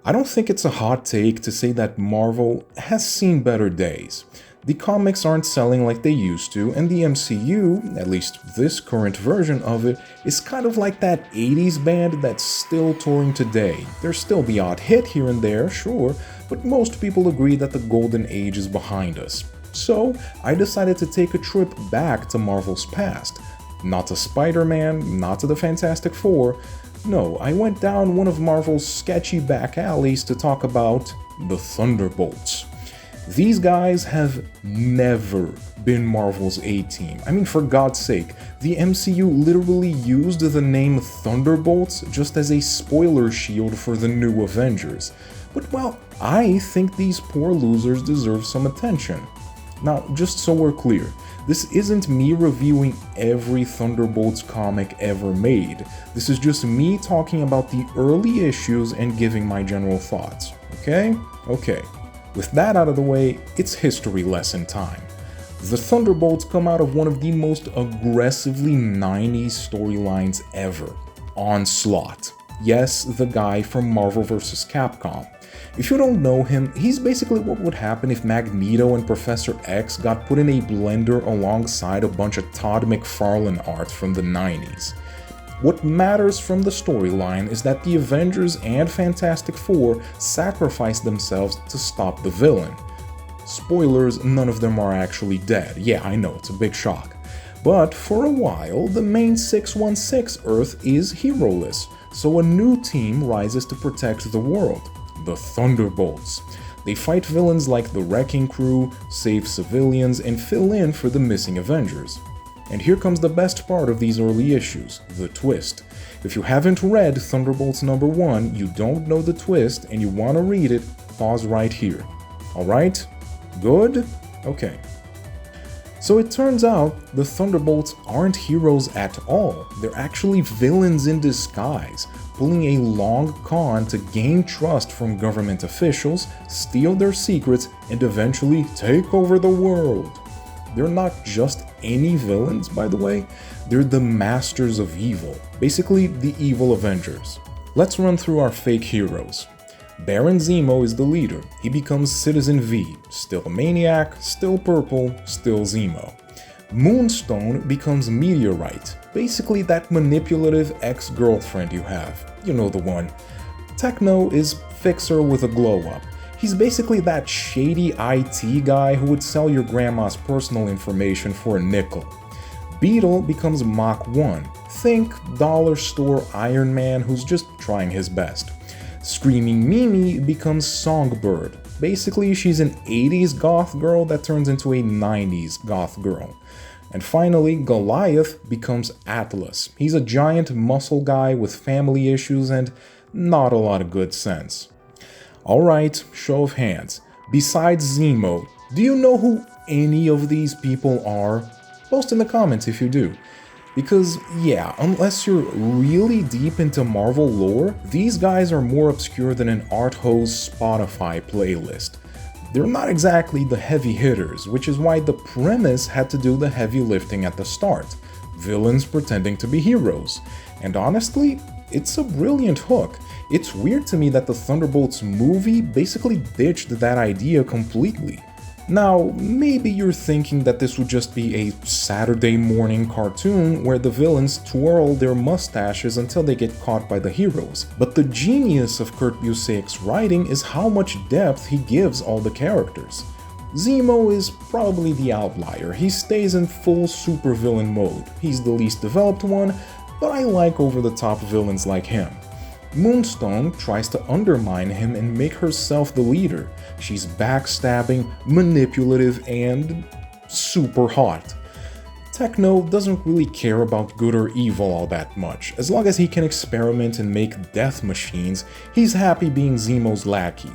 I don't think it's a hot take to say that Marvel has seen better days. The comics aren't selling like they used to, and the MCU, at least this current version of it, is kind of like that 80s band that's still touring today. There's still the odd hit here and there, sure, but most people agree that the golden age is behind us. So, I decided to take a trip back to Marvel's past. Not to Spider-Man, not to the Fantastic Four. No, I went down one of Marvel's sketchy back alleys to talk about the Thunderbolts. These guys have never been Marvel's A-team. I mean, for God's sake, the MCU literally used the name Thunderbolts just as a spoiler shield for the new Avengers. But well, I think these poor losers deserve some attention. Now, just so we're clear, this isn't me reviewing every Thunderbolts comic ever made. This is just me talking about the early issues and giving my general thoughts, okay? Okay. With that out of the way, it's history lesson time. The Thunderbolts come out of one of the most aggressively 90s storylines ever, Onslaught. Yes, the guy from Marvel vs. Capcom. If you don't know him, he's basically what would happen if Magneto and Professor X got put in a blender alongside a bunch of Todd McFarlane art from the 90s. What matters from the storyline is that the Avengers and Fantastic Four sacrificed themselves to stop the villain. Spoilers, none of them are actually dead. Yeah, I know, it's a big shock. But for a while, the main 616 Earth is heroless, so a new team rises to protect the world. The Thunderbolts. They fight villains like the Wrecking Crew, save civilians, and fill in for the missing Avengers. And here comes the best part of these early issues, the twist. If you haven't read Thunderbolts #1, you don't know the twist, and you want to read it, pause right here. Alright? Good? Okay. So it turns out the Thunderbolts aren't heroes at all. They're actually villains in disguise, pulling a long con to gain trust from government officials, steal their secrets, and eventually take over the world. They're not just any villains, by the way, they're the masters of evil, basically the evil Avengers. Let's run through our fake heroes. Baron Zemo is the leader. He becomes Citizen V, still a maniac, still purple, still Zemo. Moonstone becomes Meteorite, basically that manipulative ex-girlfriend you have. You know the one. Techno is Fixer with a glow-up. He's basically that shady IT guy who would sell your grandma's personal information for a nickel. Beetle becomes Mach 1. Think dollar store Iron Man who's just trying his best. Screaming Mimi becomes Songbird. Basically, she's an 80s goth girl that turns into a 90s goth girl. And finally, Goliath becomes Atlas. He's a giant muscle guy with family issues and not a lot of good sense. Alright, show of hands. Besides Zemo, do you know who any of these people are? Post in the comments if you do. Because, yeah, unless you're really deep into Marvel lore, these guys are more obscure than an art hose Spotify playlist. They're not exactly the heavy hitters, which is why the premise had to do the heavy lifting at the start. Villains pretending to be heroes. And honestly, it's a brilliant hook. It's weird to me that the Thunderbolts movie basically ditched that idea completely. Now, maybe you're thinking that this would just be a Saturday morning cartoon where the villains twirl their mustaches until they get caught by the heroes. But the genius of Kurt Busiek's writing is how much depth he gives all the characters. Zemo is probably the outlier. He stays in full supervillain mode. He's the least developed one, but I like over-the-top villains like him. Moonstone tries to undermine him and make herself the leader. She's backstabbing, manipulative, and super hot. Techno doesn't really care about good or evil all that much. As long as he can experiment and make death machines, he's happy being Zemo's lackey.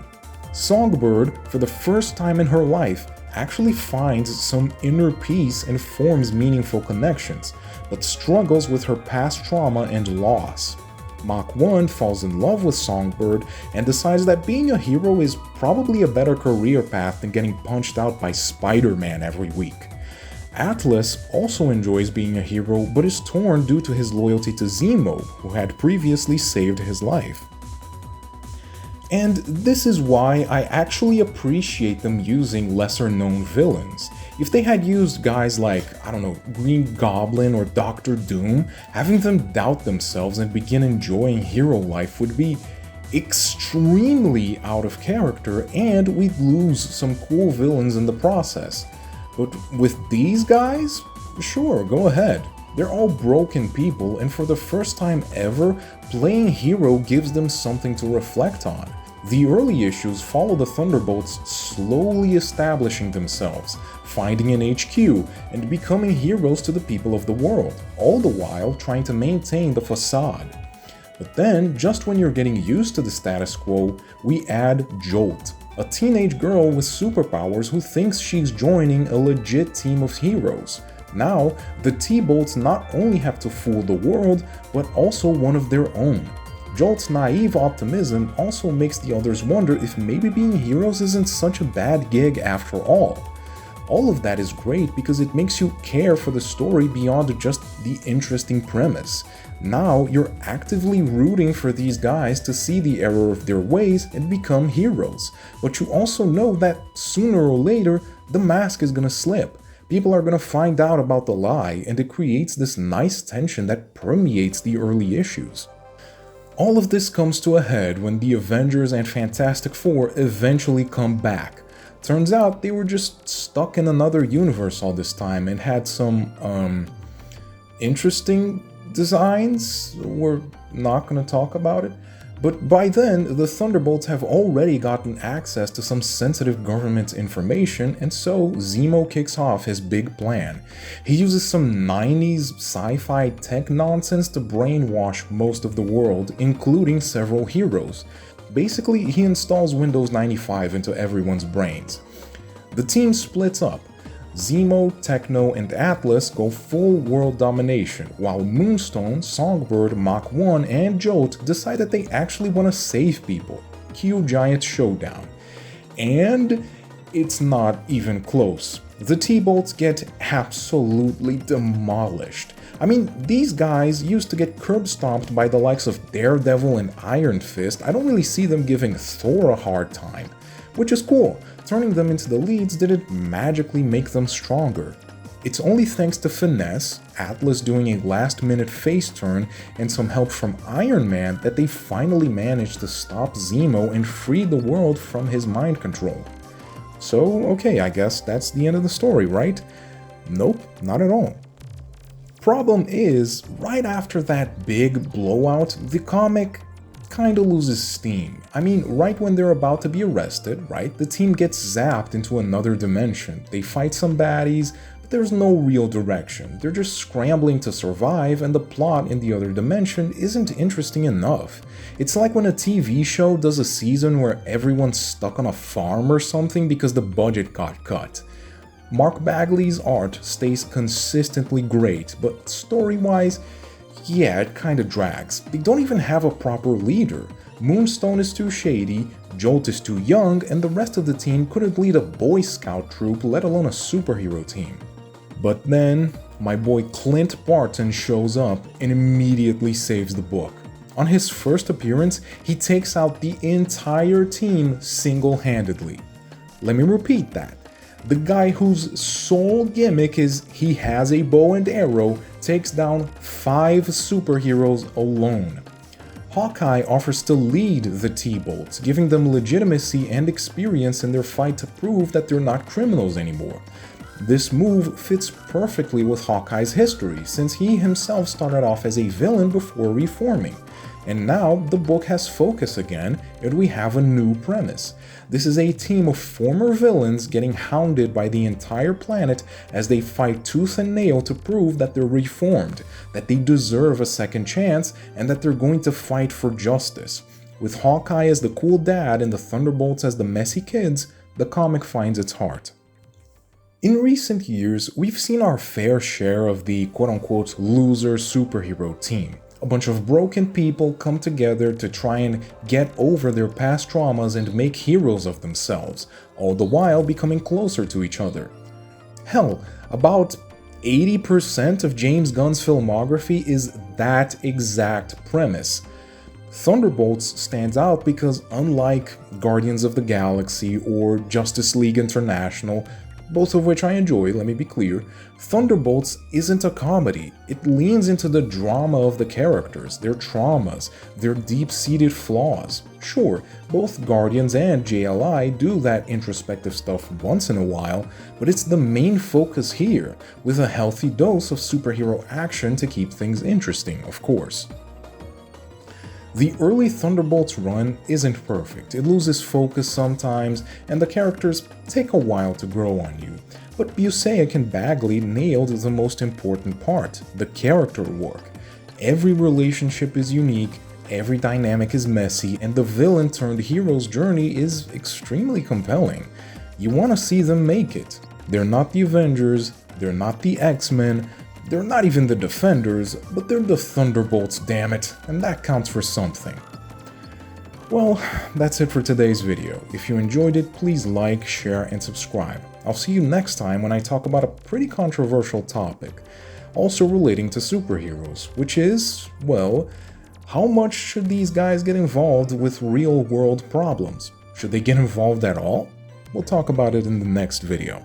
Songbird, for the first time in her life, actually finds some inner peace and forms meaningful connections, but struggles with her past trauma and loss. Mach 1 falls in love with Songbird and decides that being a hero is probably a better career path than getting punched out by Spider-Man every week. Atlas also enjoys being a hero but is torn due to his loyalty to Zemo, who had previously saved his life. And this is why I actually appreciate them using lesser known villains. If they had used guys like, I don't know, Green Goblin or Doctor Doom, having them doubt themselves and begin enjoying hero life would be extremely out of character, and we'd lose some cool villains in the process. But with these guys, sure, go ahead. They're all broken people, and for the first time ever, playing hero gives them something to reflect on. The early issues follow the Thunderbolts slowly establishing themselves, finding an HQ, and becoming heroes to the people of the world, all the while trying to maintain the facade. But then, just when you're getting used to the status quo, we add Jolt, a teenage girl with superpowers who thinks she's joining a legit team of heroes. Now, the T-Bolts not only have to fool the world, but also one of their own. Jolt's naive optimism also makes the others wonder if maybe being heroes isn't such a bad gig after all. All of that is great because it makes you care for the story beyond just the interesting premise. Now you're actively rooting for these guys to see the error of their ways and become heroes. But you also know that sooner or later, the mask is gonna slip. People are gonna find out about the lie, and it creates this nice tension that permeates the early issues. All of this comes to a head when the Avengers and Fantastic Four eventually come back. Turns out they were just stuck in another universe all this time and had some, interesting designs. We're not gonna talk about it. But by then, the Thunderbolts have already gotten access to some sensitive government information, and so Zemo kicks off his big plan. He uses some 90s sci-fi tech nonsense to brainwash most of the world, including several heroes. Basically, he installs Windows 95 into everyone's brains. The team splits up. Zemo, Techno, and Atlas go full world domination, while Moonstone, Songbird, Mach 1, and Jolt decide that they actually want to save people. Cue giant showdown. And it's not even close. The T-Bolts get absolutely demolished. I mean, these guys used to get curb stomped by the likes of Daredevil and Iron Fist. I don't really see them giving Thor a hard time, which is cool. Turning them into the leads didn't magically make them stronger. It's only thanks to finesse, Atlas doing a last-minute face turn, and some help from Iron Man that they finally managed to stop Zemo and free the world from his mind control. So, okay, I guess that's the end of the story, right? Nope, not at all. Problem is, right after that big blowout, the comic kinda loses steam. I mean, right when they're about to be arrested, right, the team gets zapped into another dimension. They fight some baddies, but there's no real direction. They're just scrambling to survive, and the plot in the other dimension isn't interesting enough. It's like when a TV show does a season where everyone's stuck on a farm or something because the budget got cut. Mark Bagley's art stays consistently great, but story-wise, yeah, it kinda drags. They don't even have a proper leader. Moonstone is too shady, Jolt is too young, and the rest of the team couldn't lead a Boy Scout troop, let alone a superhero team. But then, my boy Clint Barton shows up and immediately saves the book. On his first appearance, he takes out the entire team single-handedly. Let me repeat that. The guy whose sole gimmick is he has a bow and arrow takes down 5 superheroes alone. Hawkeye offers to lead the T-Bolts, giving them legitimacy and experience in their fight to prove that they're not criminals anymore. This move fits perfectly with Hawkeye's history, since he himself started off as a villain before reforming. And now the book has focus again, and we have a new premise. This is a team of former villains getting hounded by the entire planet as they fight tooth and nail to prove that they're reformed, that they deserve a second chance, and that they're going to fight for justice. With Hawkeye as the cool dad and the Thunderbolts as the messy kids, the comic finds its heart. In recent years, we've seen our fair share of the quote-unquote loser superhero team. A bunch of broken people come together to try and get over their past traumas and make heroes of themselves, all the while becoming closer to each other. Hell, about 80% of James Gunn's filmography is that exact premise. Thunderbolts stands out because unlike Guardians of the Galaxy or Justice League International, both of which I enjoy, let me be clear, Thunderbolts isn't a comedy. It leans into the drama of the characters, their traumas, their deep-seated flaws. Sure, both Guardians and JLI do that introspective stuff once in a while, but it's the main focus here, with a healthy dose of superhero action to keep things interesting, of course. The early Thunderbolts run isn't perfect, it loses focus sometimes, and the characters take a while to grow on you. But Busiek and Bagley nailed the most important part, the character work. Every relationship is unique, every dynamic is messy, and the villain-turned-hero's journey is extremely compelling. You want to see them make it. They're not the Avengers, they're not the X-Men, they're not even the Defenders, but they're the Thunderbolts, damn it, and that counts for something. Well, that's it for today's video. If you enjoyed it, please like, share, and subscribe. I'll see you next time when I talk about a pretty controversial topic, also relating to superheroes, which is, well, how much should these guys get involved with real-world problems? Should they get involved at all? We'll talk about it in the next video.